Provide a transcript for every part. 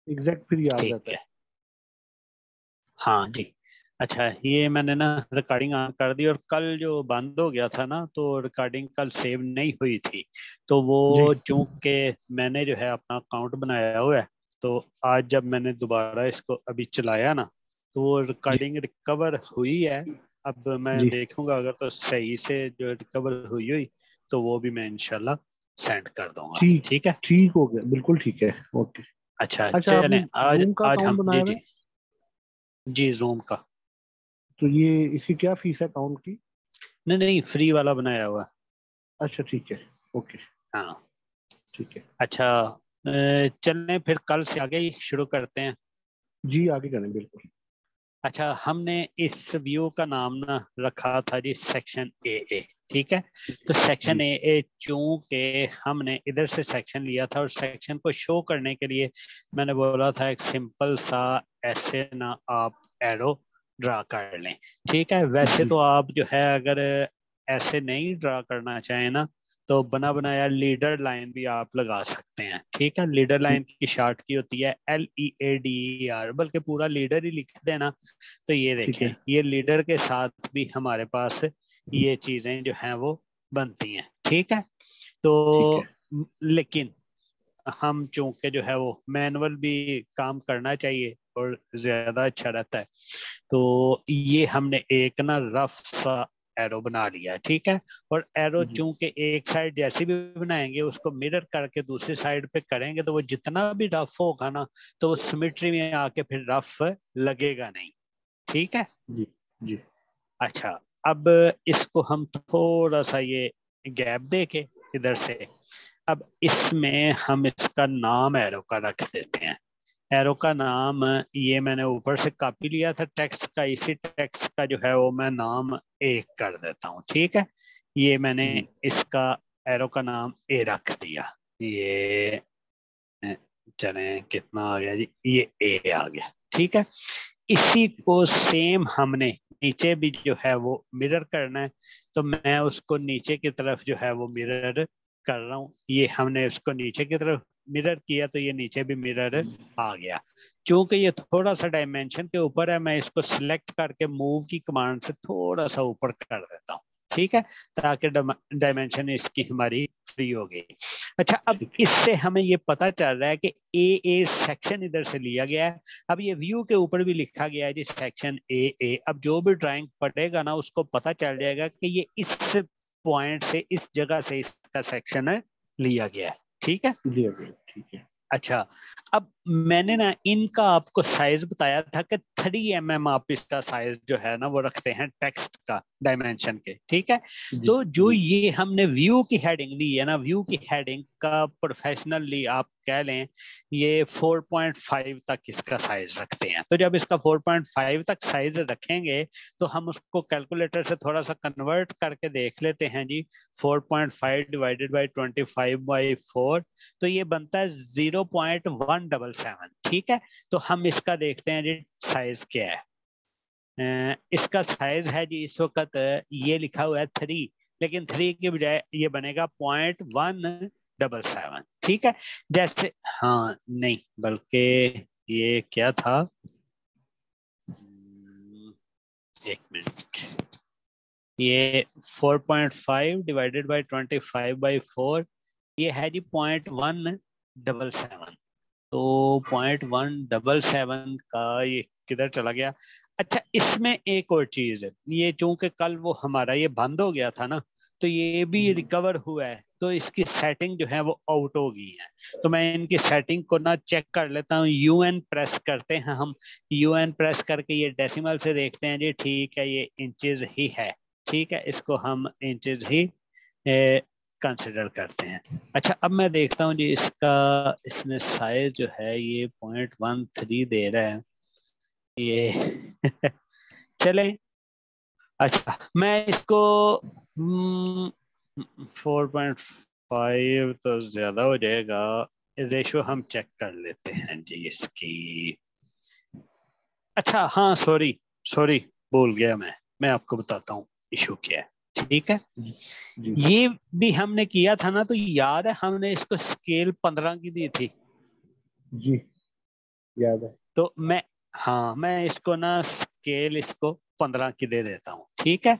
Exact फिर याद ठीक रहता है। है। हाँ जी। अच्छा, ये मैंने ना रिकॉर्डिंग ऑन कर दी, और कल जो बंद हो गया था ना, तो रिकॉर्डिंग कल सेव नहीं हुई थी। तो जी वो चूंकि मैंने जो है अपना अकाउंट बनाया हुआ है, तो आज जब मैंने दोबारा इसको अभी चलाया ना, तो वो जी रिकॉर्डिंग रिकवर हुई है। अब मैं जी। देखूंगा, अगर तो सही से जो रिकवर हुई हुई, तो वो भी मैं इंशाल्लाह सेंड कर दूंगा। ठीक ठीक है। ठीक हो गया, बिल्कुल ठीक है। ओके। अच्छा अच्छा, आपने चलें, आज जूम का आज अकाउंट हम बनाया जी हुआ जी। है? जी, जूम का। तो ये इसकी क्या फीस है अकाउंट की? नहीं नहीं, फ्री वाला बनाया हुआ। अच्छा ठीक है। ओके। हाँ। ठीक है। अच्छा, चलने फिर कल से आगे ही शुरू करते हैं। जी आगे करें, बिल्कुल। अच्छा, हमने इस व्यू का नाम ना रखा था जी सेक्शन ए। ठीक है। तो सेक्शन जी ए चूंकि हमने इधर से सेक्शन लिया था, और सेक्शन को शो करने के लिए मैंने बोला था एक सिंपल सा ऐसे ना आप एरो ड्रा कर लें। ठीक है। वैसे जी तो आप जो है, अगर ऐसे नहीं ड्रा करना चाहें ना, तो बना बनाया लीडर लाइन भी आप लगा सकते हैं। ठीक है। लीडर लाइन की शार्ट की होती है LEADER, बल्कि पूरा लीडर ही लिख देना। तो ये ठीक है। देखें, ये लीडर के साथ भी हमारे पास ये चीजें जो हैं वो बनती हैं। ठीक है। ठीक है। तो लेकिन हम चूंकि जो है वो मैनुअल भी काम करना चाहिए और ज्यादा अच्छा रहता है, तो ये हमने एक ना रफ सा एरो बना लिया है। ठीक है। और एरो जी चूंकि एक साइड जैसे भी बनाएंगे, उसको मिरर करके दूसरी साइड पे करेंगे, तो वो जितना भी रफ होगा ना, तो वो सिमेट्री में आके फिर रफ लगेगा नहीं। ठीक है। जी जी। अच्छा, अब इसको हम थोड़ा सा ये गैप दे के इधर से, अब इसमें हम इसका नाम एरो का रख देते हैं। एरो का नाम, ये मैंने ऊपर से कॉपी लिया था टेक्स्ट का, इसी टेक्स्ट का जो है वो मैं नाम ए कर देता हूँ। ठीक है। ये मैंने जी इसका एरो का नाम ए रख दिया। ये अ, चले कितना आ गया जी, ये ए आ गया। ठीक है। इसी को सेम हमने नीचे भी जो है वो मिरर करना है। तो मैं उसको नीचे की तरफ जो है वो मिरर कर रहा हूँ। ये हमने उसको नीचे की तरफ मिरर किया, तो ये नीचे भी मिरर आ गया। क्योंकि ये थोड़ा सा डायमेंशन के ऊपर है, मैं इसको सिलेक्ट करके मूव की कमांड से थोड़ा सा ऊपर कर देता हूँ। ठीक है। ताकि डायमेंशन इसकी हमारी फ्री हो गई। अच्छा, अब ठीक है। इससे हमें ये पता चल रहा है कि ए सेक्शन इधर से लिया गया है। अब ये व्यू के ऊपर भी लिखा गया है जी सेक्शन ए। अब जो भी ड्राइंग पढ़ेगा ना, उसको पता चल जाएगा कि ये इस पॉइंट से, इस जगह से इसका सेक्शन लिया गया है। ठीक है। लिया गया, ठीक है। अच्छा, अब मैंने ना इनका आपको साइज बताया था कि 3 mm आप इसका साइज जो है ना वो रखते हैं टेक्स्ट का डायमेंशन के। ठीक है। जी तो जो जी ये हमने व्यू की हेडिंग दी है ना, व्यू की हेडिंग का प्रोफेशनली आप कह लें, ये 4.5 तक इसका साइज रखते हैं। तो जब इसका 4.5 तक साइज रखेंगे, तो हम उसको कैलकुलेटर से थोड़ा सा कन्वर्ट करके देख लेते हैं जी। 4.5 डिवाइडेड बाई 25/4, तो ये बनता है 0.177। ठीक है। तो हम इसका देखते हैं जी साइज क्या है। इसका साइज है जी इस वक्त, ये लिखा हुआ है 3, लेकिन 3 के बजाय ये बनेगा 0.177। ठीक है। जैसे, हाँ नहीं, बल्कि ये क्या था, एक मिनट, ये 4.5 डिवाइडेड बाई 25/4, ये है जी 0.177। तो 0.177 का ये किधर चला गया। अच्छा, इसमें एक और चीज है, ये चूंकि कल वो हमारा ये बंद हो गया था ना, तो ये भी रिकवर हुआ है, तो इसकी सेटिंग जो है वो आउट हो गई है। तो मैं इनकी सेटिंग को ना चेक कर लेता हूँ। UN प्रेस करते हैं हम। UN प्रेस करके ये डेसिमल से देखते हैं जी, ठीक है, ये इंचेस ही है। ठीक है, इसको हम इंचेस ही कंसिडर करते हैं। अच्छा, अब मैं देखता हूँ जी इसका, इसमें साइज जो है ये 0.13 दे रहा है ये चले। अच्छा, मैं इसको 4.5 तो ज्यादा हो जाएगा। रेशो हम चेक कर लेते हैं जी इसकी। अच्छा हाँ, सॉरी सॉरी, भूल गया मैं आपको बताता हूँ इशू क्या है। ठीक है। जी जी ये भी हमने किया था ना, तो याद है हमने इसको स्केल 15 की दी थी। जी याद है। तो मैं इसको ना स्केल इसको 15 की दे देता हूँ, ठीक है।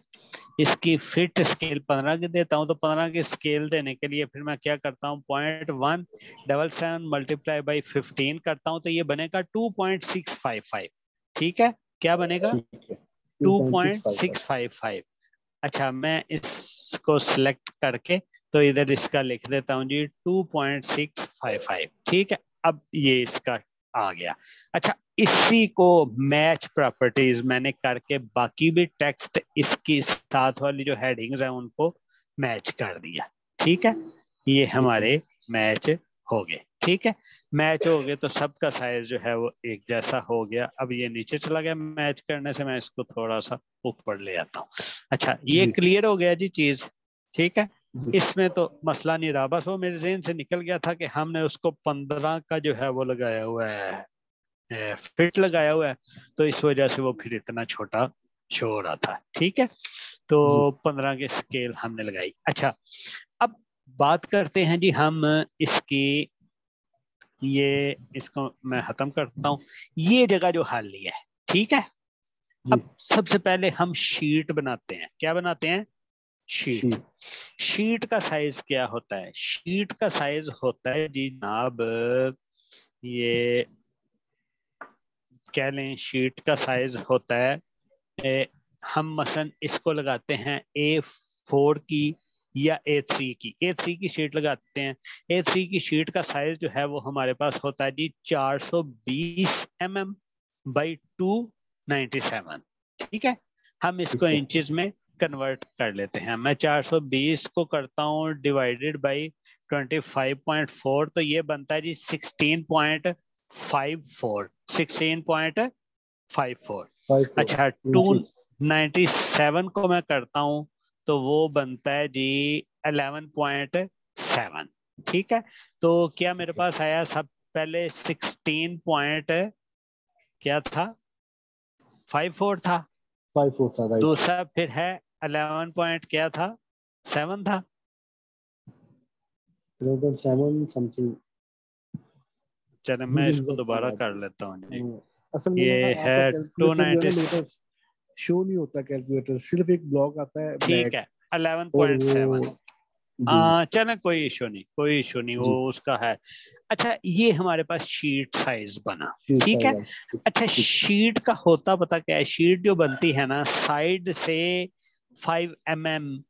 इसकी फिट स्केल 15 की देता हूँ। तो 15 की स्केल देने के लिए फिर मैं क्या करता हूँ, 0.177 मल्टीप्लाई बाई 15 करता हूँ, तो ये बनेगा 2.655। ठीक है, क्या बनेगा, ठीक है, 2.655। 2.655। अच्छा, मैं इसको सिलेक्ट करके तो इधर इसका लिख देता हूँ जी 2.655। ठीक है, अब ये इसका आ गया। अच्छा, इसी को मैच प्रॉपर्टीज मैंने करके बाकी भी टेक्स्ट इसकी साथ वाली जो हेडिंग्स हैं उनको मैच कर दिया। ठीक है, ये ठीक है हमारे मैच हो गए। ठीक है, मैच हो गए तो सबका साइज जो है वो एक जैसा हो गया। अब ये नीचे चला गया मैच करने से, मैं इसको थोड़ा सा ऊपर ले आता हूँ। अच्छा, ये जी क्लियर हो गया जी चीज। ठीक है, जी। इसमें तो मसला नहीं रहा। बस वो मेरे ज़हन से निकल गया था कि हमने उसको 15 का जो है वो लगाया हुआ है, फिट लगाया हुआ है, तो इस वजह से वो फिर इतना छोटा शो हो रहा था। ठीक है, जी तो 15 के स्केल हमने लगाई। अच्छा, अब बात करते हैं जी हम इसकी, ये इसको मैं खत्म करता हूँ, ये जगह जो खाली है। ठीक है, जी। अब सबसे पहले हम शीट बनाते हैं। क्या बनाते हैं, शीट। शीट। शीट का साइज क्या होता है, शीट का साइज होता है जी जनाब, ये कह लें शीट का साइज होता है, हम मसलन इसको लगाते हैं A4 की या A3 की, A3 की शीट लगाते हैं। A3 की शीट का साइज जो है वो हमारे पास होता है जी 420 mm बाई 297। ठीक है, हम इसको ठीक है। इंचेस में कन्वर्ट कर लेते हैं। मैं 420 को करता हूँ डिवाइडेड बाई 25.4, तो ये बनता है जी 16.54, 16.54। 54 अच्छा, इंचेस। 297 को मैं करता हूं तो वो बनता है जी 11.7। ठीक है, तो क्या मेरे ठीक है। पास आया, सब पहले 16 पॉइंट क्या था, 54 था। 54 था, राइट। दूसरा फिर है 11 पॉइंट क्या था, 7 था। 7 समथिंग। चलो मैं मुझे इसको एग्जैक्टली दोबारा याद कर नहीं। लेता हूँ जी। असल में ना ये है आपका टू कैलकुलेटर जो है नाइन्टी ना मेरे पास शो नहीं होता। कैलकुलेटर सिर्फ एक ब्लॉक आता है ठीक ब्लैक। है, अलेवन और पॉइंट वो सेवन जी हाँ चलो, कोई इशू नहीं, कोई इशू नहीं, वो जी। उसका है। अच्छा, ये हमारे पास शीट साइज बना। शीट ठीक है, साइज। ठीक अच्छा, ठीक। शीट का होता पता क्या है, शीट जो बनती है ना साइड से 5 mm,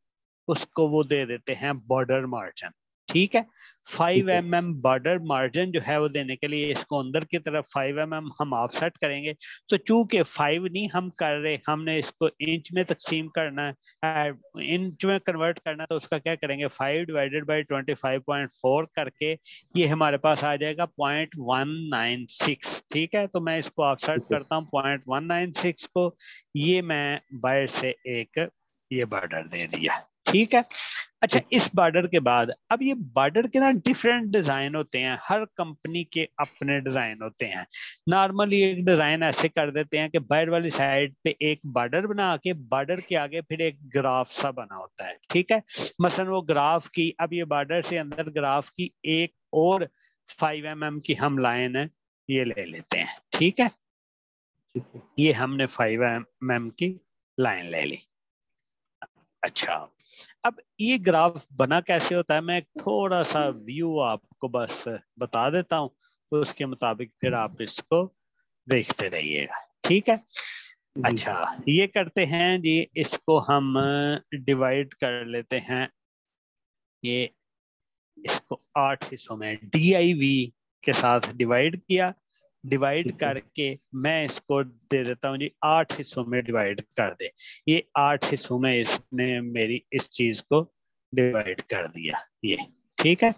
उसको वो दे देते हैं बॉर्डर मार्जिन। ठीक है, फाइव ठीक है। एम एम बॉर्डर मार्जिन जो है वो देने के लिए इसको अंदर की तरफ 5 mm हम ऑफसेट करेंगे। तो चूंकि 5 नहीं हम कर रहे, हमने इसको इंच में तकसीम करना है, इंच में कन्वर्ट करना है, तो उसका क्या करेंगे, 5 डिवाइडेड बाई 25.4 करके ये हमारे पास आ जाएगा 0.196। ठीक है, तो मैं इसको ऑफसेट ठीक है। करता हूँ 0.196 को, ये मैं बाहर से एक ये बॉर्डर दे दिया। ठीक है, अच्छा, ठीक है। इस बॉर्डर के बाद अब ये बॉर्डर के ना डिफरेंट डिजाइन होते हैं, हर कंपनी के अपने डिजाइन होते हैं। नॉर्मली एक डिजाइन ऐसे कर देते हैं कि बाहर वाली साइड पे एक बॉर्डर बना के बॉर्डर के आगे फिर एक ग्राफ सा बना होता है। ठीक है, मसलन वो ग्राफ की, अब ये बॉर्डर से अंदर ग्राफ की एक और 5 mm की हम लाइन है ये ले लेते हैं। ठीक है, ठीक है। ये हमने 5 mm की लाइन ले ली। अच्छा, अब ये ग्राफ बना कैसे होता है, मैं एक थोड़ा सा व्यू आपको बस बता देता हूँ, तो उसके मुताबिक फिर आप इसको देखते रहिएगा। ठीक है, जी अच्छा, ये करते हैं जी, इसको हम डिवाइड कर लेते हैं, ये इसको 8 हिस्सों में DIV के साथ डिवाइड किया। डिवाइड ठीक है। करके मैं इसको दे देता हूँ जी 8 हिस्सों में डिवाइड कर दे। ये 8 हिस्सों में इसने मेरी इस चीज को डिवाइड कर दिया, ये। ठीक है,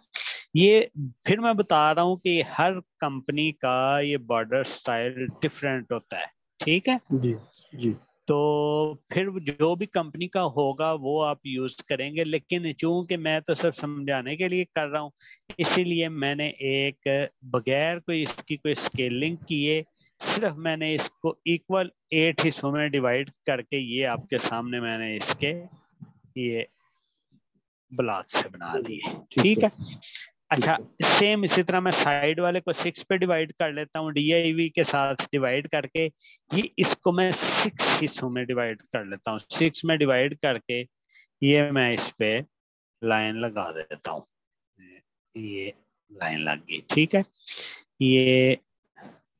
ये फिर मैं बता रहा हूँ कि हर कंपनी का ये बॉर्डर स्टाइल डिफरेंट होता है। ठीक है, जी जी। तो फिर जो भी कंपनी का होगा वो आप यूज करेंगे, लेकिन चूंकि मैं तो सिर्फ समझाने के लिए कर रहा हूँ, इसीलिए मैंने एक बगैर कोई इसकी कोई स्केलिंग किए, सिर्फ मैंने इसको इक्वल 8 हिस्सों में डिवाइड करके ये आपके सामने मैंने इसके ये ब्लॉक से बना दिए। ठीक ठीक है। है, अच्छा, सेम इसी तरह मैं साइड वाले को 6 पे डिवाइड कर लेता हूँ, DIV के साथ डिवाइड करके। ये इसको मैं 6 हिस्सों में डिवाइड कर लेता हूँ, 6 में डिवाइड करके ये मैं इस पे लाइन लगा देता हूँ। ये लाइन लग गई, ठीक है, ये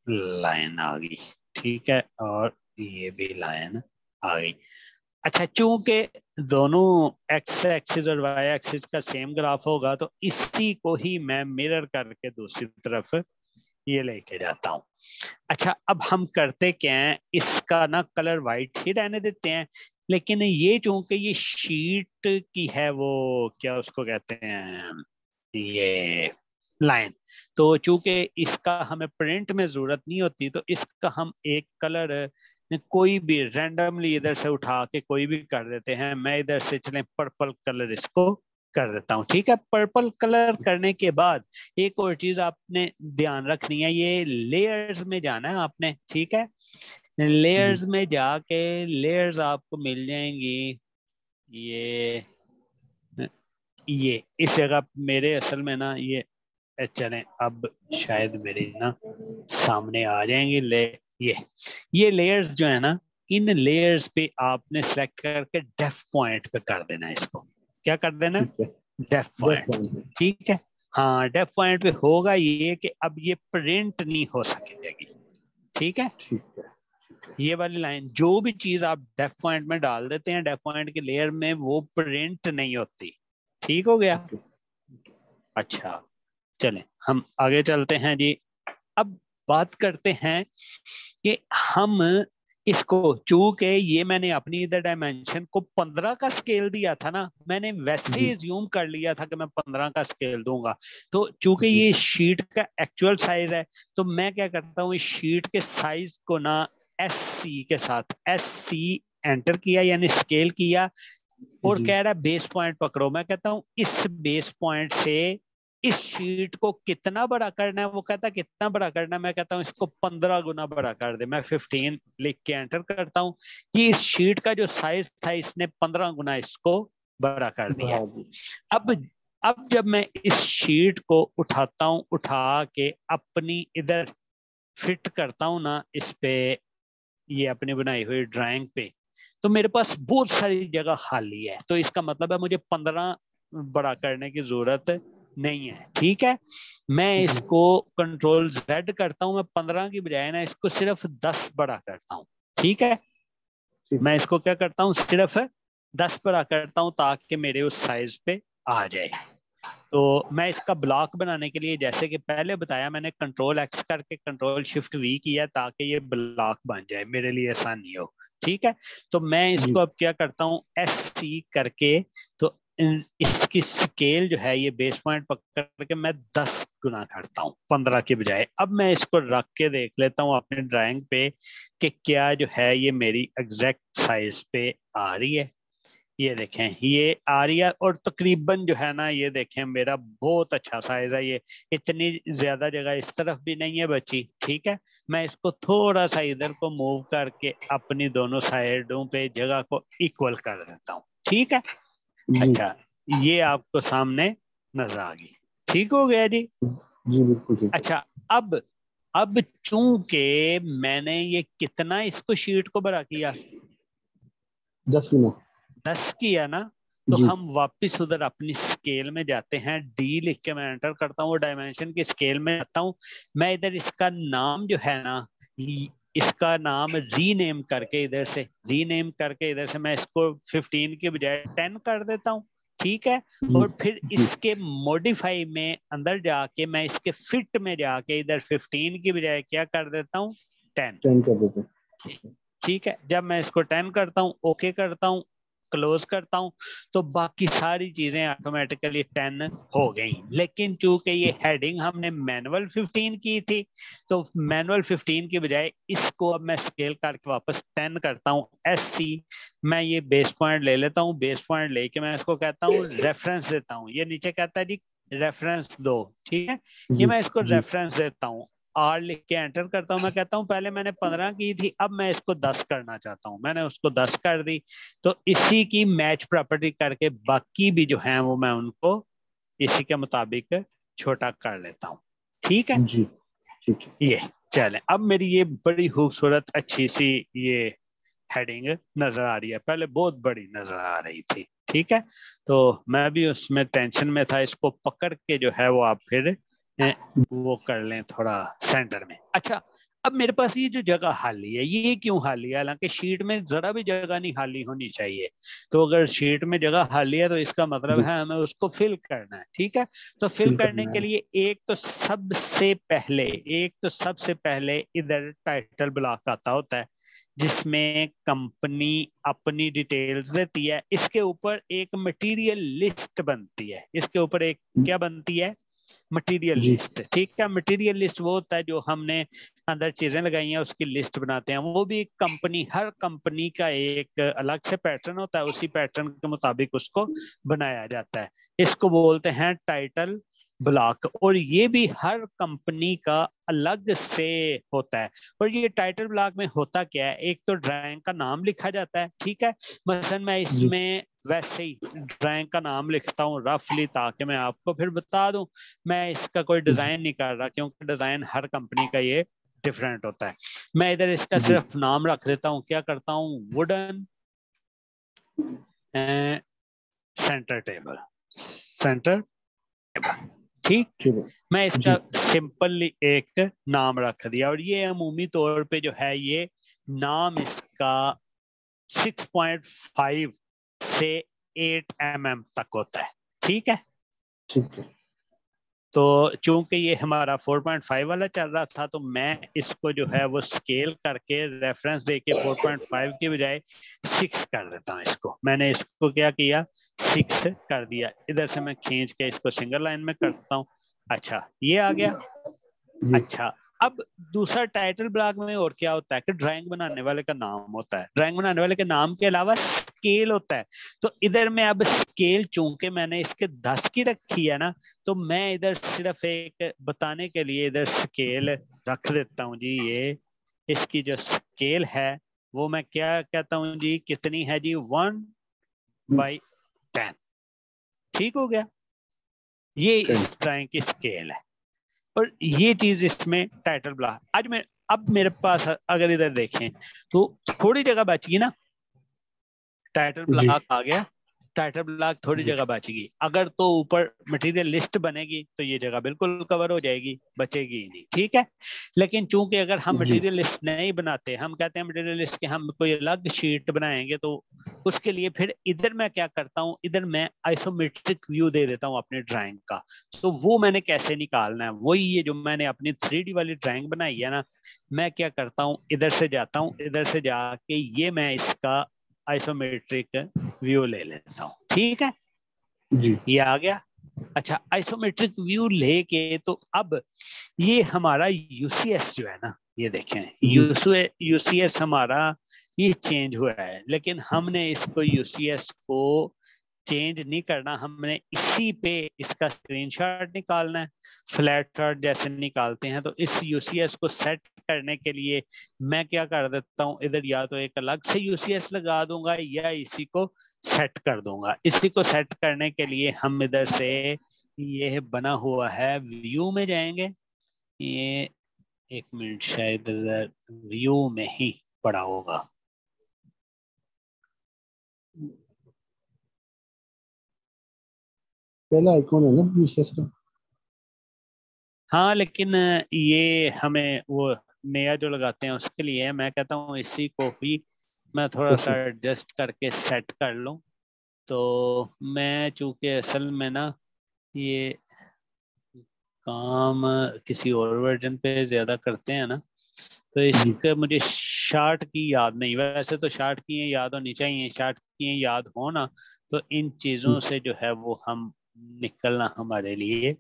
लाइन आ गई, ठीक है, और ये भी लाइन आ गई। अच्छा, चूंकि दोनों एक्स एक्सिस और वाई एक्सिस का सेम ग्राफ होगा तो इसी को ही मैं मिरर करके दूसरी तरफ ये लेके जाता हूँ। अच्छा, अब हम करते क्या है, इसका ना कलर वाइट ही रहने देते हैं, लेकिन ये चूंकि ये शीट की है, वो क्या उसको कहते हैं, ये लाइन, तो चूंकि इसका हमें प्रिंट में जरूरत नहीं होती, तो इसका हम एक कलर कोई भी रैंडमली इधर से उठा के कोई भी कर देते हैं। मैं इधर से चले पर्पल कलर इसको कर देता हूँ, ठीक है। पर्पल कलर करने के बाद एक और चीज आपने ध्यान रखनी है, ये लेयर्स में जाना है आपने, ठीक है। लेयर्स में जाके लेयर्स आपको मिल जाएंगी, ये इस जगह मेरे असल में ना ये चले, अब शायद मेरी ना सामने आ जाएंगे ये लेयर्स जो है ना, इन लेयर्स पे आपने सेलेक्ट करके डेफ पॉइंट पे कर देना है इसको। क्या कर देना? डेफ पॉइंट, ठीक है। हाँ, डेफ पॉइंट पे होगा ये कि अब ये प्रिंट नहीं हो सकेगी, ठीक है। ये वाली लाइन, जो भी चीज आप डेफ पॉइंट में डाल देते हैं डेफ पॉइंट के लेयर में, वो प्रिंट नहीं होती, ठीक हो गया। अच्छा, चलें हम आगे चलते हैं जी। अब बात करते हैं कि हम इसको, चूंकि ये मैंने अपनी इधर डायमेंशन को 15 का स्केल दिया था ना, मैंने वैसे ही ज्यूम कर लिया था कि मैं 15 का स्केल दूंगा। तो चूंकि ये शीट का एक्चुअल साइज है, तो मैं क्या करता हूँ, इस शीट के साइज को ना SC के साथ SC एंटर किया, यानी स्केल किया, और कह रहा है बेस पॉइंट पकड़ो। मैं कहता हूँ इस बेस पॉइंट से इस शीट को कितना बड़ा करना है, वो कहता है कितना बड़ा करना है, मैं कहता हूँ इसको 15 गुना बड़ा कर दे। मैं 15 लिख के एंटर करता हूँ कि इस शीट का जो साइज था इसने 15 गुना इसको बड़ा कर दिया। अब जब मैं इस शीट को उठाता हूँ, उठा के अपनी इधर फिट करता हूँ ना इस पे, ये अपनी बनाई हुई ड्राइंग पे, तो मेरे पास बहुत सारी जगह खाली है। तो इसका मतलब है मुझे 15 बड़ा करने की जरूरत नहीं है, ठीक है। मैं इसको कंट्रोल Z करता हूं, मैं 15 की बजाय ना इसको सिर्फ 10 बड़ा करता हूं, ठीक है। मैं इसको क्या करता हूं, सिर्फ 10 बड़ा करता हूं ताकि मेरे उस साइज पे आ जाए। तो मैं इसका ब्लॉक बनाने के लिए, जैसे कि पहले बताया, मैंने कंट्रोल X करके कंट्रोल Shift V किया ताकि ये ब्लॉक बन जाए, मेरे लिए आसानी हो, ठीक है। तो मैं इसको अब क्या करता हूँ, SC करके, तो इसकी स्केल जो है ये बेस पॉइंट पकड़ के मैं 10 गुना करता हूँ 15 के बजाय। अब मैं इसको रख के देख लेता हूँ अपने ड्राइंग पे कि क्या जो है ये मेरी एग्जैक्ट साइज पे आ रही है। ये देखें ये आ रही है, और तकरीबन जो है ना, ये देखें मेरा बहुत अच्छा साइज है, ये इतनी ज्यादा जगह इस तरफ भी नहीं है बची, ठीक है। मैं इसको थोड़ा सा इधर को मूव करके अपनी दोनों साइडों पे जगह को इक्वल कर देता हूँ, ठीक है। अच्छा, ये आपको सामने नजर आ गई, ठीक हो गया जी। बिल्कुल ठीक। अच्छा, अब चूंकि मैंने ये कितना इसको शीट को बड़ा किया, 10 गुना 10 किया ना, तो हम वापस उधर अपनी स्केल में जाते हैं, D लिख के मैं एंटर करता हूँ, डायमेंशन की स्केल में आता हूँ। मैं इधर इसका नाम जो है ना, इसका नाम रीनेम करके इधर से मैं इसको 15 के बजाय 10 कर देता हूँ, ठीक है। और फिर इसके मॉडिफाई में अंदर जाके मैं इसके फिट में जाके इधर 15 की बजाय क्या कर देता हूँ, 10 कर देते हैं। ठीक है। जब मैं इसको 10 करता हूँ, ओके करता हूँ, क्लोज करता हूँ, तो बाकी सारी चीजें ऑटोमेटिकली 10 हो गई। लेकिन चूंकि ये हेडिंग हमने मैनुअल 15 की थी, तो मैनुअल 15 की बजाय इसको अब मैं स्केल करके वापस 10 करता हूँ, SC। मैं ये बेस पॉइंट ले लेता हूँ, बेस पॉइंट लेके मैं इसको कहता हूँ रेफरेंस देता हूँ। ये नीचे कहता है जी रेफरेंस दो, ठीक है। ये मैं इसको रेफरेंस देता हूँ, R लिख के एंटर करता हूं। मैं कहता हूं पहले मैंने 15 की थी, अब मैं इसको 10 करना चाहता हूं, मैंने उसको 10 कर दी। तो इसी की मैच प्रॉपर्टी करके बाकी भी जो है वो मैं उनको इसी के मुताबिक छोटा कर लेता हूँ, ठीक है जी ठीक है। ये चले। अब मेरी ये बड़ी खूबसूरत अच्छी सी ये हेडिंग नजर आ रही है, पहले बहुत बड़ी नजर आ रही थी, ठीक है। तो मैं भी उसमें टेंशन में था, इसको पकड़ के जो है वो आप फिर वो कर लें थोड़ा सेंटर में। अच्छा, अब मेरे पास ये जो जगह खाली है, ये क्यों खाली है? हालांकि शीट में जरा भी जगह नहीं खाली होनी चाहिए। तो अगर शीट में जगह खाली है तो इसका मतलब जी है हमें उसको फिल करना है, ठीक है। तो फिल फिल करने करना के है। लिए एक तो सबसे पहले इधर टाइटल ब्लॉक आता होता है, जिसमें कंपनी अपनी डिटेल्स देती है। इसके ऊपर एक मटेरियल लिस्ट बनती है, इसके ऊपर एक क्या बनती है? मटेरियल जी लिस्ट, ठीक है। मटेरियल लिस्ट वो होता है जो हमने अंदर चीजें लगाई हैं उसकी लिस्ट बनाते हैं। वो भी एक कंपनी, हर कंपनी का एक अलग से पैटर्न होता है, उसी पैटर्न के मुताबिक उसको बनाया जाता है। इसको बोलते हैं टाइटल ब्लॉक, और ये भी हर कंपनी का अलग से होता है। और ये टाइटल ब्लॉक में होता क्या है, एक तो ड्राइंग का नाम लिखा जाता है, ठीक है। मसलन मैं जी इसमें वैसे ही ड्राइंग का नाम लिखता हूँ रफली, ताकि मैं आपको फिर बता दूं। मैं इसका कोई जी डिजाइन नहीं कर रहा, क्योंकि डिजाइन हर कंपनी का ये डिफरेंट होता है। मैं इधर इसका जी सिर्फ नाम रख देता हूँ, क्या करता हूँ, वुडन सेंटर टेबल, सेंटर, ठीक। चलो मैं जी इसका सिंपली एक नाम रख दिया, और ये अमूमी तौर पे जो है ये नाम इसका 6.5 से 8 mm तक होता है, ठीक है। ठीक है। तो चूंकि ये हमारा 4.5 वाला चल रहा था, तो मैं इसको जो है वो स्केल करके रेफरेंस देके 4.5 के बजाय 6 कर देता हूँ इसको। मैंने इसको क्या किया, 6 कर दिया। इधर से मैं खींच के इसको सिंगल लाइन में करता हूँ। अच्छा, ये आ गया। जी अच्छा, अब दूसरा टाइटल ब्लॉक में और क्या होता है कि ड्राइंग बनाने वाले का नाम होता है। ड्राइंग बनाने वाले के नाम के अलावा स्केल होता है। तो इधर में अब स्केल चूंकि मैंने इसके 10 की रखी है ना, तो मैं इधर सिर्फ एक बताने के लिए इधर स्केल रख देता हूँ जी। ये इसकी जो स्केल है वो मैं क्या कहता हूँ जी, कितनी है जी, 1/10, ठीक हो गया। ये इस ड्राइंग की स्केल है, और ये चीज इसमें टाइटल ब्लॉक। आज मैं, अब मेरे पास अगर इधर देखें तो थोड़ी जगह बची ना, टाइटल जी ब्लॉक आ गया, टाइटल ब्लॉक थोड़ी जी जगह बचेगी। अगर तो ऊपर मटेरियल लिस्ट बनेगी तो ये जगह बिल्कुल कवर हो जाएगी, बचेगी ही नहीं, ठीक है। लेकिन चूंकि अगर हम जी मटेरियल लिस्ट नहीं बनाते, हम कहते हैं मटेरियल लिस्ट के हम कोई अलग शीट बनाएंगे, तो उसके लिए फिर इधर मैं क्या करता हूँ, इधर मैं आइसोमेट्रिक व्यू दे देता हूँ अपनी ड्राइंग का। तो वो मैंने कैसे निकालना है, वही ये जो मैंने अपनी 3D वाली ड्राइंग बनाई है ना, मैं क्या करता हूँ, इधर से जाता हूँ, इधर से जाके ये मैं इसका आइसोमेट्रिक व्यू ले लेता हूँ, ठीक है। जी ये आ गया। अच्छा, आइसोमेट्रिक व्यू लेके तो अब ये हमारा यूसीएस जो है ना, ये देखें, जी यूसीएस हमारा ये चेंज हुआ है, लेकिन हमने इसको यूसीएस को चेंज नहीं करना, हमने इसी पे इसका स्क्रीनशॉट निकालना है। फ्लैट चार्ट जैसे निकालते हैं, तो इस यूसीएस को सेट करने के लिए मैं क्या कर देता हूँ, इधर या तो एक अलग से यूसीएस लगा दूंगा या इसी को सेट कर दूंगा। इसी को सेट करने के लिए हम इधर से ये बना हुआ है, व्यू में जाएंगे। ये एक मिनट, शायद व्यू में ही पड़ा होगा। पहला आइकॉन है ना विशेष का। हाँ, लेकिन ये हमें वो नया जो लगाते हैं उसके लिए है। मैं कहता हूँ इसी को ही मैं थोड़ा सा ओके एडजस्ट करके सेट कर लूँ। तो मैं चूंकि असल में ना ये काम किसी और वर्जन पे ज्यादा करते हैं ना, तो जी इसका मुझे शार्ट की याद नहीं। वैसे तो शार्ट की याद होनी चाहिए, शार्ट की याद हो ना, तो इन चीजों से जो है वो हम निकलना हमारे लिए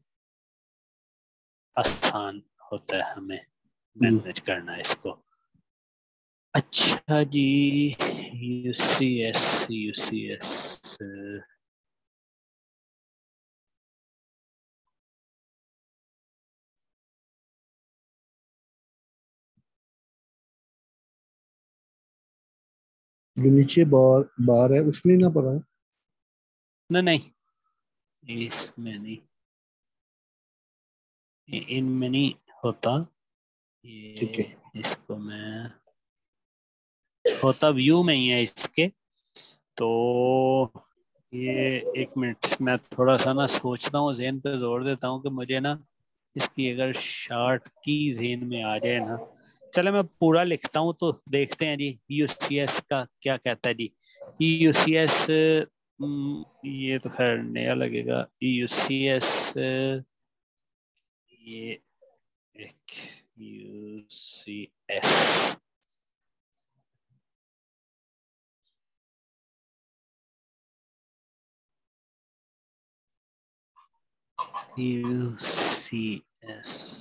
आसान होता है, हमें जी मैनेज करना इसको। अच्छा जी, यूसीएस, यूसीएस, जो नीचे बार बार है उसमें ना पड़ा है। नहीं नहीं, इसमें नहीं। इनमें नहीं होता ठीक ये, है। इसको मैं होता व्यू में ही है इसके। तो ये एक मिनट, मैं थोड़ा सा ना सोचता हूँ, ज़हन पे जोर देता हूँ कि मुझे ना इसकी अगर शार्ट की ज़हन में आ जाए ना। चले मैं पूरा लिखता हूँ तो देखते हैं जी यूसीएस का क्या कहता है जी। यूसीएस ये तो खैर नया लगेगा। यूसीएस ये एक यूसीएस यूसीएस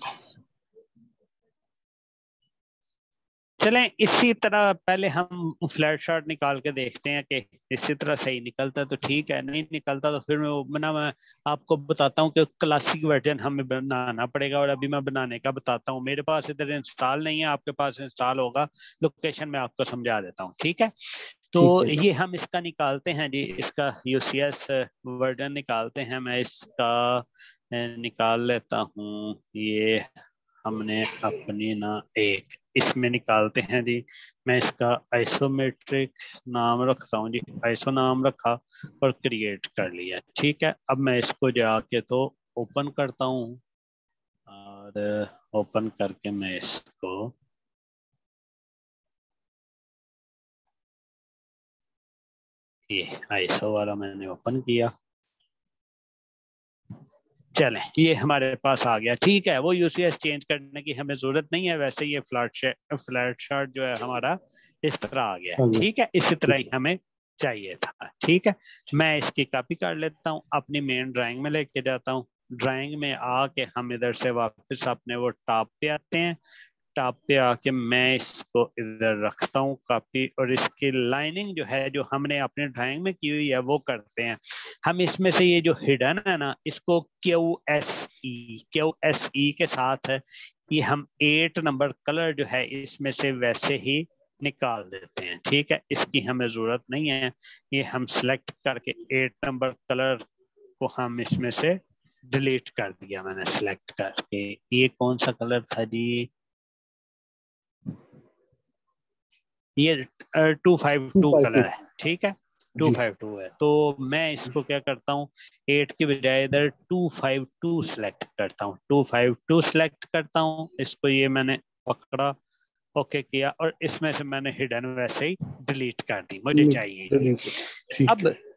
चलें इसी तरह पहले हम फ्लैट चार्ट निकाल के देखते हैं कि इसी तरह सही निकलता है तो ठीक है, नहीं निकलता तो फिर मैं आपको बताता हूँ कि क्लासिक वर्जन हमें बनाना पड़ेगा। और अभी मैं बनाने का बताता हूँ, मेरे पास इधर इंस्टॉल नहीं है, आपके पास इंस्टॉल होगा। लोकेशन में आपको समझा देता हूँ, ठीक है। तो ठीक है जी। ये हम इसका निकालते हैं जी, इसका यूसीएस वर्जन निकालते हैं। मैं इसका निकाल लेता हूँ। ये हमने अपनी ना एक इसमें निकालते हैं जी। मैं इसका आइसोमेट्रिक नाम रखता हूँ जी, आइसो नाम रखा और क्रिएट कर लिया, ठीक है। अब मैं इसको जाके तो ओपन करता हूँ और ओपन करके मैं इसको ये आइसो वाला मैंने ओपन किया। चलें ये हमारे पास आ गया, ठीक है। वो यूसीएस चेंज करने की हमें जरूरत नहीं है, वैसे ये फ्लैट चार्ट जो है हमारा इस तरह आ गया, आ गया। ठीक है। इसी तरह ठीक ही है। हमें चाहिए था, ठीक है। ठीक। मैं इसकी कॉपी कर लेता हूँ, अपनी मेन ड्राइंग में लेके जाता हूँ। ड्राइंग में आके हम इधर से वापस अपने वो टॉप पे आते हैं। टॉप पे आके मैं इसको इधर रखता हूँ कॉपी, और इसकी लाइनिंग जो है जो हमने अपने ड्राइंग में की हुई है वो करते हैं हम। इसमें से ये जो हिडन है ना, इसको क्यू एस ई के साथ है, ये हम 8 नंबर कलर जो है इसमें से वैसे ही निकाल देते हैं, ठीक है। इसकी हमें जरूरत नहीं है, ये हम सिलेक्ट करके 8 नंबर कलर को हम इसमें से डिलीट कर दिया मैंने सिलेक्ट करके। ये कौन सा कलर था जी, ये 252 252। कलर है, ठीक है। जी 252 है, तो मैं इसको क्या करता हूँ, 8 की बजाय इधर 252 सेलेक्ट करता हूँ। 252 सेलेक्ट करता हूँ, इसको ये मैंने पकड़ा, ओके किया, और इसमें से मैंने हिडन वैसे ही डिलीट कर दी, मुझे चाहिए नहीं। ठीक अब है।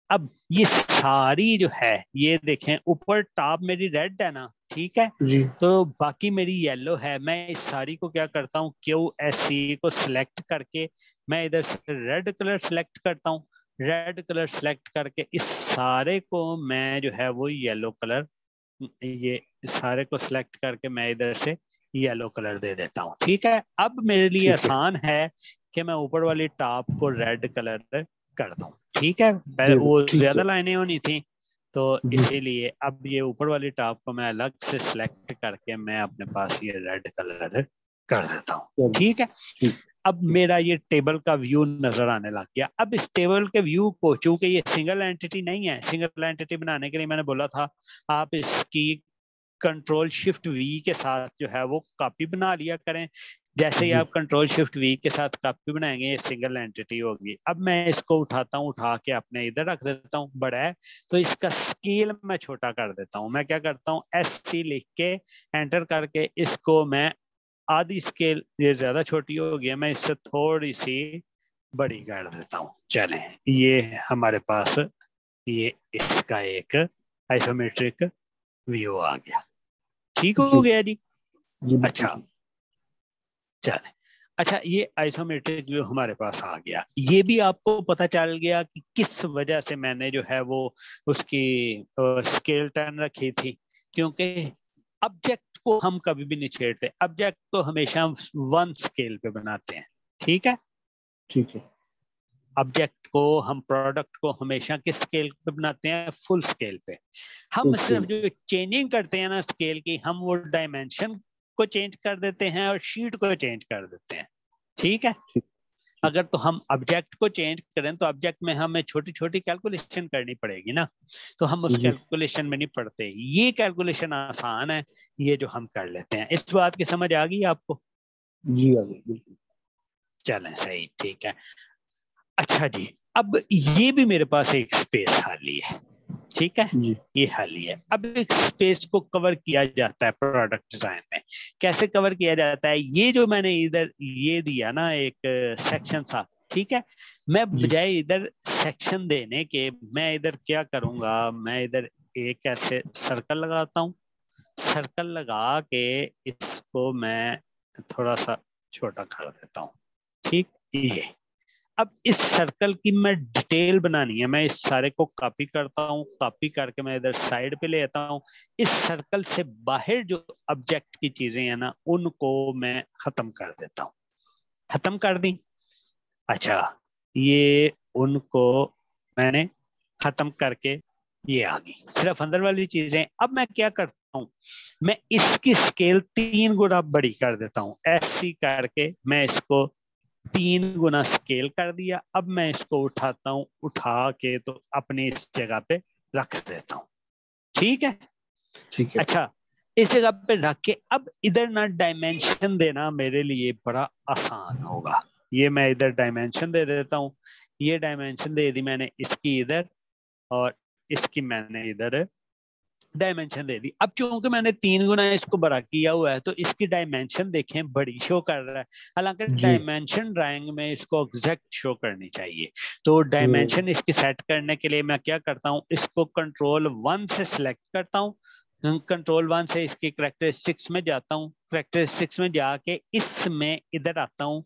अब ये सारी जो है ये देखें, ऊपर टॉप मेरी रेड है ना, ठीक है। जी तो बाकी मेरी येलो है। मैं इस सारी को क्या करता हूँ, QSC को सिलेक्ट करके मैं इधर से रेड कलर सिलेक्ट करता हूँ। रेड कलर सिलेक्ट करके इस सारे को मैं जो है वो येलो कलर, ये सारे को सिलेक्ट करके मैं इधर से येलो कलर दे देता हूँ, ठीक है। अब मेरे लिए ठीक है। आसान है कि मैं ऊपर वाली टॉप को रेड कलर कर दूं, ठीक है। दे दो। वो ठीक ज्यादा है। लाइनें होनी थी, तो जी इसीलिए अब ये ऊपर वाली टॉप को मैं अलग से सिलेक्ट करके मैं अपने पास ये रेड कलर कर देता हूँ, चलो। ठीक है। ठीक। अब मेरा ये टेबल का व्यू नजर आने लग गया। अब इस टेबल के व्यू को, चूंकि ये सिंगल एंटिटी नहीं है, सिंगल एंटिटी बनाने के लिए मैंने बोला था आप इसकी कंट्रोल शिफ्ट वी के साथ जो है वो कॉपी बना लिया करें। जैसे ही जी आप कंट्रोल शिफ्ट वी के साथ कॉपी बनाएंगे ये सिंगल एंटिटी होगी। अब मैं इसको उठाता हूँ, उठा के अपने इधर रख देता हूँ, बड़ा है तो इसका स्केल मैं छोटा कर देता हूँ। मैं क्या करता हूँ, SC लिख के एंटर करके इसको मैं आधी स्केल, ये ज्यादा छोटी हो गई है, मैं इससे थोड़ी सी बड़ी कर देता हूँ। चलें ये हमारे पास ये इसका एक आइसोमेट्रिक व्यू आ गया, ठीक जी हो गया जी। जी बिल्कुल अच्छा ठीक। चले, अच्छा ये आइसोमेट्रिक व्यू हमारे पास आ गया। ये भी आपको पता चल गया कि किस वजह से मैंने जो है वो उसकी स्केल 10 रखी थी, क्योंकि ऑब्जेक्ट को हम कभी भी नहीं छेड़ते, ऑब्जेक्ट को हमेशा 1 स्केल पे बनाते हैं, ठीक है। ठीक है। ऑब्जेक्ट को हम, प्रोडक्ट को हमेशा किस स्केल पे बनाते हैं, फुल स्केल पे। फुल हम स्केल सिर्फ पे। जो चेंजिंग करते हैं ना स्केल की, हम वो डायमेंशन को चेंज कर देते हैं और शीट को चेंज कर देते हैं, ठीक है। ठीक। अगर तो हम ऑब्जेक्ट को चेंज करें तो ऑब्जेक्ट में हमें छोटी छोटी कैलकुलेशन करनी पड़ेगी ना, तो हम उस जी कैलकुलेशन में नहीं पड़ते। ये कैलकुलेशन आसान है, ये जो हम कर लेते हैं। इस बात की समझ आ गई आपको? जी आ गई बिल्कुल। चलें, सही, ठीक है। अच्छा जी, अब ये भी मेरे पास एक स्पेस खाली है, ठीक है, जी ये खाली है। अब एक स्पेस को कवर किया जाता है प्रोडक्ट डिजाइन में। कैसे कवर किया जाता है? ये जो मैंने इधर ये दिया ना एक सेक्शन सा, ठीक है, मैं जी बजाय इधर सेक्शन देने के मैं इधर क्या करूंगा, मैं इधर एक ऐसे सर्कल लगाता हूँ। सर्कल लगा के इसको मैं थोड़ा सा छोटा कर देता हूँ, ठीक। ये अब इस सर्कल की मैं डिटेल बनानी है, मैं इस सारे को कॉपी करता हूँ, कॉपी करके मैं इधर साइड पे ले आता हूँ। इस सर्कल से बाहर जो ऑब्जेक्ट की चीजें हैं ना, उनको मैं खत्म कर देता हूँ। खत्म कर दी। अच्छा, ये उनको मैंने खत्म करके ये आ गई सिर्फ अंदर वाली चीजें। अब मैं क्या करता हूँ, मैं इसकी स्केल 3 गुना बड़ी कर देता हूँ। ऐसी करके मैं इसको 3 गुना स्केल कर दिया। अब मैं इसको उठाता हूँ, उठा के तो अपनी इस जगह पे रख देता हूँ, ठीक है। ठीक है। अच्छा, इस जगह पे रख के अब इधर ना डायमेंशन देना मेरे लिए बड़ा आसान होगा। ये मैं इधर डायमेंशन दे देता हूँ। ये डायमेंशन दे दी मैंने इसकी इधर, और इसकी मैंने इधर डायमेंशन दे दी। अब चूंकि मैंने 3 गुना इसको बड़ा किया हुआ है तो इसकी डायमेंशन देखें बड़ी शो कर रहा है। हालांकि जी डायमेंशन ड्राइंग में इसको एग्जैक्ट शो करनी चाहिए। तो डायमेंशन इसकी सेट करने के लिए मैं क्या करता हूँ, इसको कंट्रोल 1 से सिलेक्ट करता हूँ। कंट्रोल 1 से इसकी करेक्टरिस्टिक्स में जाता हूँ। करेक्टरिस्टिक्स में जाके इसमें इधर आता हूँ।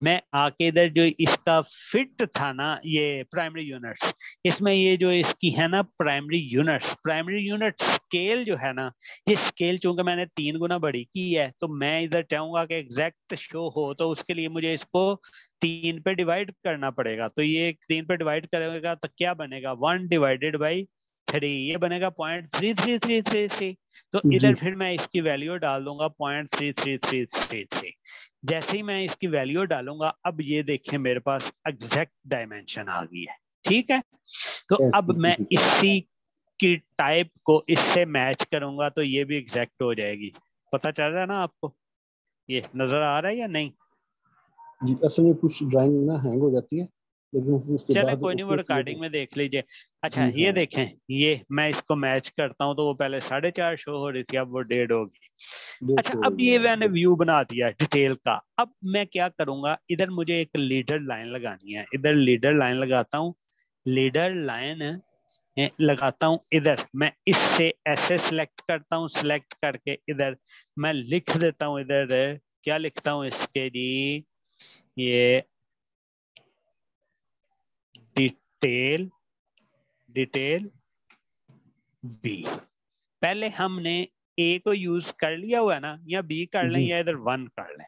मैं आके इधर जो इसका फिट था ना, ये प्राइमरी यूनिट्स, इसमें ये जो इसकी है ना प्राइमरी यूनिट स्केल जो है ना, ये स्केल चूंकि मैंने 3 गुना बड़ी की है तो मैं इधर चाहूंगा कि एग्जैक्ट शो हो, तो उसके लिए मुझे इसको 3 पे डिवाइड करना पड़ेगा। तो ये 3 पे डिवाइड करेगा तो क्या बनेगा, 1/3, ये बनेगा 0.3333। तो जी इधर फिर मैं इसकी वैल्यू डाल दूंगा 0.3333। जैसे ही मैं इसकी वैल्यू डालूंगा, अब ये देखें मेरे पास एग्जैक्ट डायमेंशन आ गई है, ठीक है। तो अब ऐसे मैं ठीक है। इसी की टाइप को इससे मैच करूंगा तो ये भी एग्जैक्ट हो जाएगी। पता चल रहा है ना आपको? ये नजर आ रहा है या नहीं? जी असल में कुछ ड्राइंग ना हैंग हो जाती है, लेकिन फिर उसके चलें, बाद कोई नहीं, वो ओके से रिकॉर्डिंग में देख लीजिए। अच्छा, जी ये हाँ। देखें, ये मैं इसको मैच करता हूँ तो वो पहले 4.5 शो हो रही थी, अब वो 1.5 होगी। डेढ़ अच्छा, सौ हो अब ये गया मैंने बिल्कुल। व्यू बना दिया डिटेल का। अब मैं क्या करूंगा, इधर मुझे एक लीडर लाइन लगानी है। इधर लीडर लाइन लगाता हूँ। लीडर लाइन लगाता हूँ इधर, मैं इससे ऐसे सिलेक्ट करता हूँ। सिलेक्ट करके इधर मैं लिख देता हूँ। इधर क्या लिखता हूँ इसके जी, ये डिटेल, डिटेल बी। पहले हमने ए को यूज कर लिया हुआ है ना, या बी कर लें जी या इधर 1 कर लें,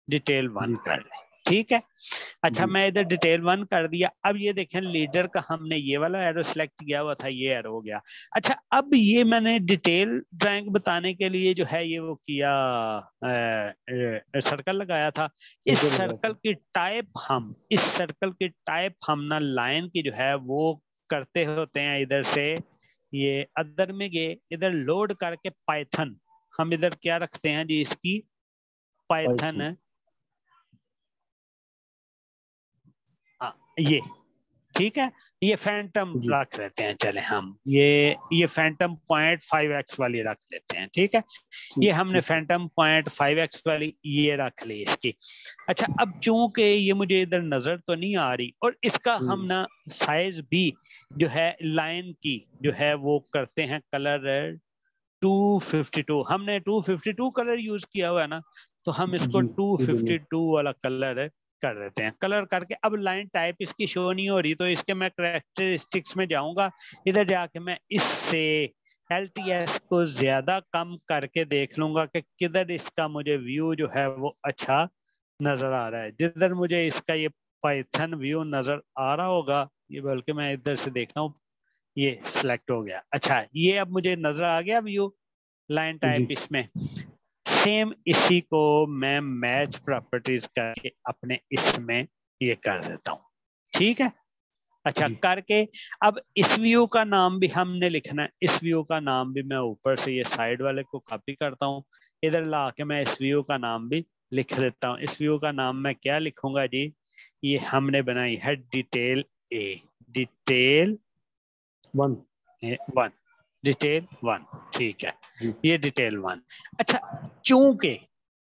डिटेल 1 जी कर लें, ठीक है। अच्छा, जी मैं इधर डिटेल 1 कर दिया। अब ये देखें, लीडर का हमने ये वाला एरो सिलेक्ट किया हुआ था, ये एरो हो गया। अच्छा, अब ये मैंने डिटेल ड्राइंग बताने के लिए जो है ये वो किया, सर्कल लगाया था। इस सर्कल लगाया सर्कल था। की टाइप हम इस सर्कल की टाइप हम ना लाइन की जो है वो करते होते हैं इधर से। ये अदर में गए, इधर लोड करके पाइथन, हम इधर क्या रखते हैं जी, इसकी पाइथन। पाइथन। हाँ, ये ठीक है। ये फैंटम जी रख लेते हैं, चले हम ये फैंटम 0.5x वाली रख लेते हैं, ठीक है। ये हमने ठीक है। फैंटम 0.5x वाली ये रख ली इसकी। अच्छा, अब चूंकि ये मुझे इधर नजर तो नहीं आ रही, और इसका हम ना साइज भी जो है लाइन की जो है वो करते हैं कलर 252। हमने 252 कलर यूज किया हुआ है ना, तो हम इसको जी इधर में 252 वाला कलर कर देते हैं। कलर करके अब लाइन टाइप इसकी शो नहीं हो रही, तो इसके मैं करेक्टरिस्टिक्स में जाऊंगा। इधर जाके मैं इससे LTS को ज्यादा कम करके देख लूंगा कि किधर इसका मुझे व्यू जो है वो अच्छा नजर आ रहा है। जिधर मुझे इसका ये पाइथन व्यू नजर आ रहा होगा, ये बल्कि मैं इधर से देखता हूँ, ये सिलेक्ट हो गया। अच्छा, ये अब मुझे नजर आ गया व्यू लाइन जी टाइप इसमें। सेम इसी को मैं मैच प्रॉपर्टीज करके अपने इसमें ये कर देता हूँ, ठीक है। अच्छा करके अब इस व्यू का नाम भी हमने लिखना है, इस व्यू का नाम भी मैं ऊपर से ये साइड वाले को कॉपी करता हूँ, इधर ला के मैं इस व्यू का नाम भी लिख देता हूँ। इस व्यू का नाम मैं क्या लिखूंगा जी, ये हमने बनाई है डिटेल ए, डिटेल 1, डिटेल 1, ठीक है, ये डिटेल 1। अच्छा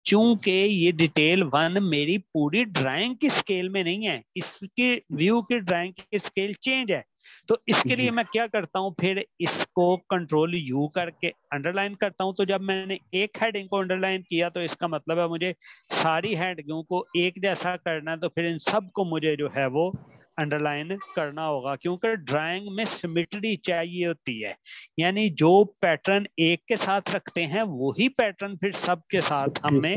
चूंकि ये डिटेल 1 मेरी पूरी ड्राइंग की स्केल में नहीं है, इसकी व्यू की ड्राइंग की स्केल चेंज है, तो इसके लिए मैं क्या करता हूँ, फिर इसको कंट्रोल यू करके अंडरलाइन करता हूँ। तो जब मैंने एक हेडिंग को अंडरलाइन किया तो इसका मतलब है मुझे सारी हेडिंगों को एक जैसा करना है, तो फिर इन सब को मुझे जो है वो अंडरलाइन करना होगा, क्योंकि ड्राइंग में सिमेट्री चाहिए होती है, यानी जो पैटर्न एक के साथ रखते हैं वही पैटर्न फिर सबके साथ हमें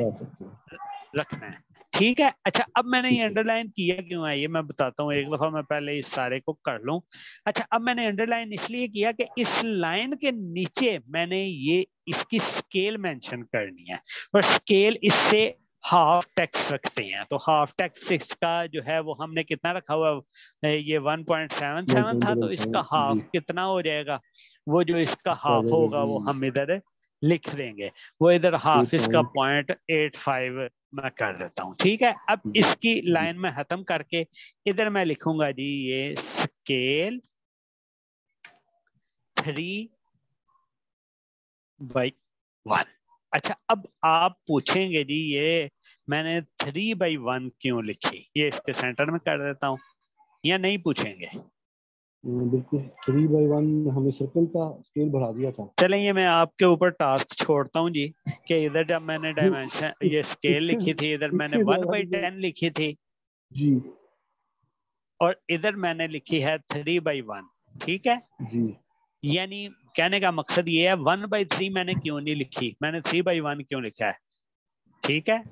रखना है, ठीक है। अच्छा अब मैंने ये अंडरलाइन किया क्यों है ये मैं बताता हूँ, एक दफा मैं पहले इस सारे को कर लूं। अच्छा अब मैंने अंडरलाइन इसलिए किया कि इस लाइन के नीचे मैंने ये इसकी स्केल मेंशन करनी है, और स्केल इससे हाफ टेक्स्ट रखते हैं, तो हाफ टेक्स्ट का जो है वो हमने कितना रखा हुआ है, ये 1.77 था, तो इसका हाफ कितना हो जाएगा, वो जो इसका हाफ होगा वो हम इधर लिख देंगे, वो इधर हाफ इसका 0.85 मैं कर देता हूँ, ठीक है। अब इसकी लाइन में खत्म करके इधर मैं लिखूंगा जी ये स्केल 3/1। अच्छा अब आप पूछेंगे जी ये मैंने 3/1 क्यों लिखी, ये इसके सेंटर में कर देता हूँ, या नहीं पूछेंगे? बिल्कुल 3/1 हमें सर्कल का स्केल बढ़ा दिया था। चलें ये मैं आपके ऊपर टास्क छोड़ता हूँ जी, कि इधर जब मैंने डायमेंशन ये स्केल लिखी थी, इधर मैंने 1/10 लिखी थी जी, और इधर मैंने लिखी है 3/1, ठीक है जी। यानी कहने का मकसद ये है 1/3 मैंने क्यों नहीं लिखी, मैंने 3/1 क्यों लिखा है, ठीक है।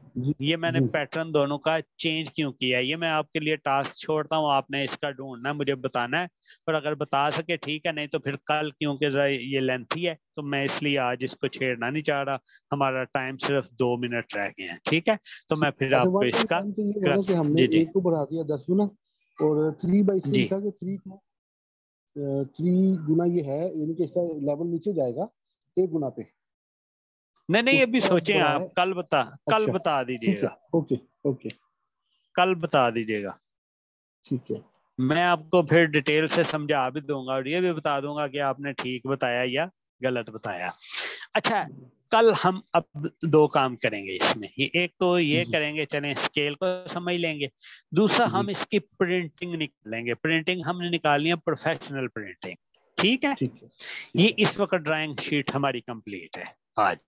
ये मैंने पैटर्न दोनों का चेंज क्यों किया है, ये मैं आपके लिए टास्क छोड़ता हूँ, आपने इसका ढूंढना है, मुझे बताना है, और अगर बता सके ठीक है, नहीं तो फिर कल, क्योंकि ये लेंथी है तो मैं इसलिए आज इसको छेड़ना नहीं चाह रहा, हमारा टाइम सिर्फ 2 मिनट रह गए हैं, ठीक है। तो मैं फिर आपको इसका तो ये माना कि हमने जी जी एक को बढ़ा दिया 10 गुना, और 3/3 था कि 3 गुना ये है, यानी कि इसका लेवल नीचे जाएगा 1 गुना पे। नहीं अभी सोचें आप, कल बता दीजिएगा, ओके ओके, कल बता दीजिएगा, ठीक है। मैं आपको फिर डिटेल से समझा भी दूंगा और ये भी बता दूंगा कि आपने ठीक बताया या गलत बताया। अच्छा कल हम अब 2 काम करेंगे इसमें, एक तो ये करेंगे, चलें स्केल को समझ लेंगे, दूसरा हम इसकी प्रिंटिंग निकालेंगे। प्रिंटिंग हमने निकालनी है प्रोफेशनल प्रिंटिंग, ठीक है। ये इस वक्त ड्राइंग शीट हमारी कंप्लीट है आज,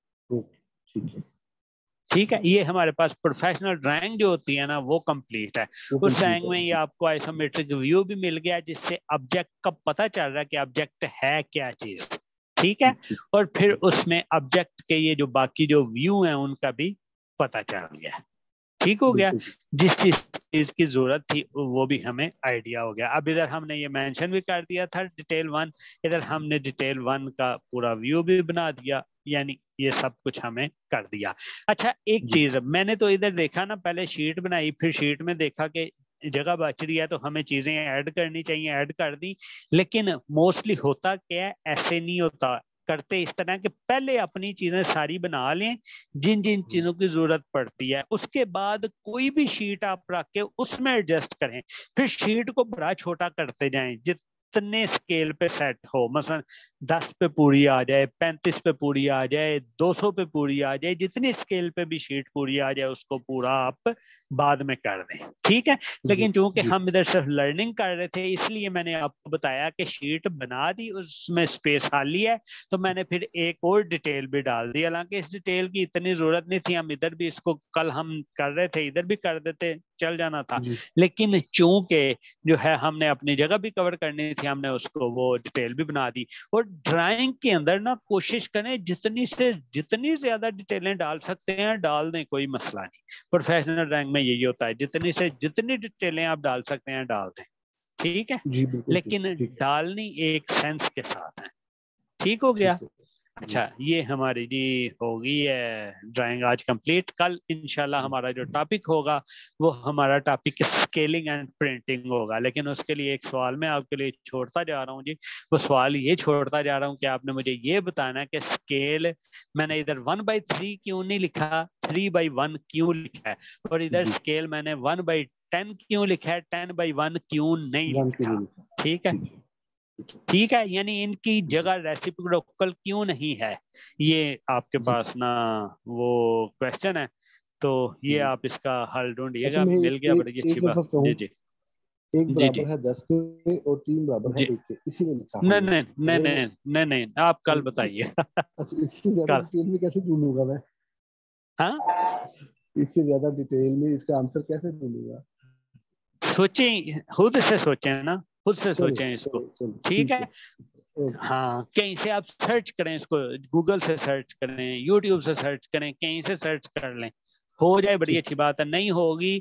ठीक है। ये हमारे पास प्रोफेशनल ड्राइंग जो होती है ना वो कंप्लीट है। उस ड्राइंग में ये आपको आइसोमेट्रिक व्यू भी मिल गया, जिससे ऑब्जेक्ट का पता चल रहा है कि ऑब्जेक्ट है क्या चीज, ठीक है। और फिर उसमें ऑब्जेक्ट के ये जो बाकी जो व्यू है उनका भी पता चल गया, ठीक हो गया। जिस चीज की जरूरत थी वो भी हमें आइडिया हो गया। अब इधर हमने ये मेंशन भी कर दिया था डिटेल 1, इधर हमने डिटेल 1 का पूरा व्यू भी बना दिया, यानी ये सब कुछ हमें कर दिया। अच्छा एक चीज मैंने तो इधर देखा ना, पहले शीट बनाई, फिर शीट में देखा कि जगह बच रही है तो हमें चीजें ऐड करनी चाहिए, ऐड कर दी। लेकिन मोस्टली होता क्या है, ऐसे नहीं होता, करते इस तरह कि पहले अपनी चीजें सारी बना लें जिन जिन चीजों की जरूरत पड़ती है, उसके बाद कोई भी शीट आप रख के उसमें एडजस्ट करें, फिर शीट को बड़ा छोटा करते जाएं जितने स्केल पे सेट हो, मसलन 10 पे पूरी आ जाए, 35 पे पूरी आ जाए, 200 पे पूरी आ जाए, जितनी स्केल पे भी शीट पूरी आ जाए उसको पूरा आप बाद में कर दें, ठीक है। लेकिन चूंकि हम इधर सिर्फ लर्निंग कर रहे थे इसलिए मैंने आपको बताया कि शीट बना दी, उसमें स्पेस खाली है तो मैंने फिर एक और डिटेल भी डाल दी। हालांकि इस डिटेल की इतनी जरूरत नहीं थी, हम इधर भी इसको कल हम कर रहे थे, इधर भी कर देते चल जाना था, लेकिन चूंकि जो है हमने अपनी जगह भी कवर करनी थी, हमने उसको वो डिटेल भी बना दी। और ड्राइंग के अंदर ना कोशिश करें जितनी से जितनी ज्यादा डिटेलें डाल सकते हैं डाल दें, कोई मसला नहीं। प्रोफेशनल ड्राइंग में यही होता है, जितनी से जितनी डिटेलें आप डाल सकते हैं डाल दें, ठीक है। लेकिन डालनी एक सेंस के साथ है, ठीक हो गया। अच्छा, ये हमारी जी हो गई है ड्राइंग आज कंप्लीट। कल इंशाल्लाह हमारा जो टॉपिक होगा वो हमारा टॉपिक स्केलिंग एंड प्रिंटिंग होगा। लेकिन उसके लिए एक सवाल मैं आपके लिए छोड़ता जा रहा हूँ जी। वो सवाल ये छोड़ता जा रहा हूँ कि आपने मुझे ये बताना है कि स्केल मैंने इधर 1/3 क्यों नहीं लिखा, 3/1 क्यों लिखा है, और इधर जी, स्केल मैंने 1/10 क्यों लिखा है, 10/1 क्यों नहीं 1 के लिए लिखा। लिखा। ठीक है, ठीक है, ठीक है। ठीक है, यानी इनकी जी, जगह रेसिप्रोकल क्यों नहीं है, ये आपके जी, पास ना वो क्वेश्चन है। तो ये जी। आप इसका हल अच्छा, ढूंढिएगा, मैं मिल गया, एक बड़ी एक अच्छी बात। लफ्ज कहूँ, जी जी। एक जी बराबर जी। है 10 के और 3 बराबर है जी 1 के, इसी में लिखा हो नहीं ये, नहीं तो नहीं वो नहीं नहीं नहीं, आप कल तो बताइए। अच्छा, इससे ज्यादा कल। डिटेल में कैसे ढूंढूंगा मैं? हाँ, इससे ज्यादा डिटेल में इसका आंसर कैसे ढूंढूंगा? सोचें, खुद से सोचें ना, खुद से चलो, सोचें इसको। चलो, चलो, ठीक ठीक है, है। ओके। हाँ, कहीं से आप सर्च करें इसको, गूगल से सर्च करें, यूट्यूब से सर्च करें, कहीं से सर्च कर लें, हो जाए बड़ी ठीक अच्छी बात है, नहीं होगी